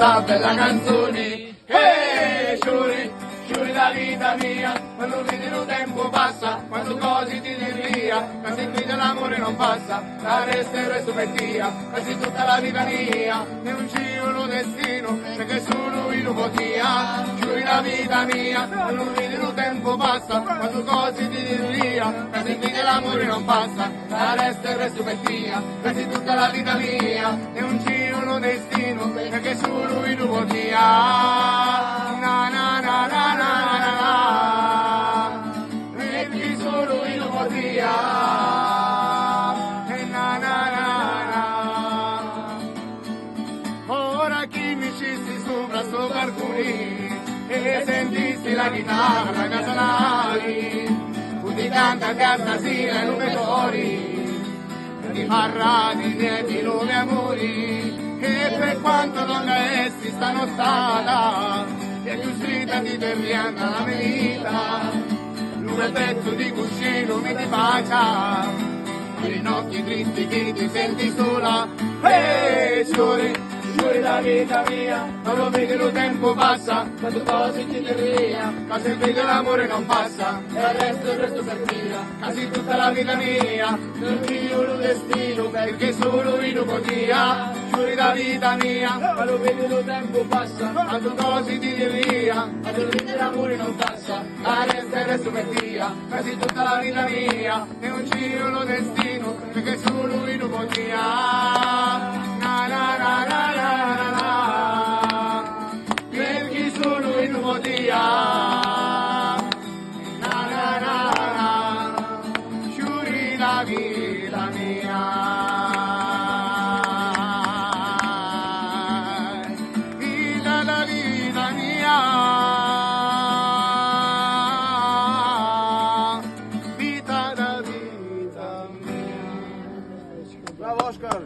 sta bella canzone. Sciuri, sciuri la vita mia, quando vedi il tempo passa, quando cose ti devia, ma se qui dell'amore non passa, la resta il resto per tia, quasi tutta la vita mia, è un giro destino, perché solo io lo potia, sciuri la vita mia, quando vedi il tempo passa, quando cose ti devia, ma se qui dell'amore non passa, la resta il resto per tia, quasi tutta la vita mia, è un giro destino, perché solo io lo potia. Na na na na na na na, perché solo io potia. Na na na na. Ora chi mi scissi sopra sto barconi e sentissi la chitarra casanali, tu ti canta a casa sera e non mi fuori, ti parla di lieti nuovi amori, e per quanto donna essi stanno stata, e più stretta ti terriana la mia vita, lui pezzo di cuscino mi ti bacia, le notti tristi che ti senti sola, sciuri, sciuri la vita mia, quando vedi il tempo passa, quando cose ti derria, ma se vedi l'amore non passa, e il resto per via, quasi tutta la vita mia, non io lo destino, perché solo io potia, sciuri la vita mia, quando vedi il tempo passa, quando cose ti derria, ma se vedi l'amore non passa, il resto per via, quasi tutta la vita mia, è un giro lo destino, perché solo io potia. Na na na na na na, perché solo io potia. Na na na na, sciuri la vita mia. Vita la vita mia. Vita la vita mia. Bravo Oscar.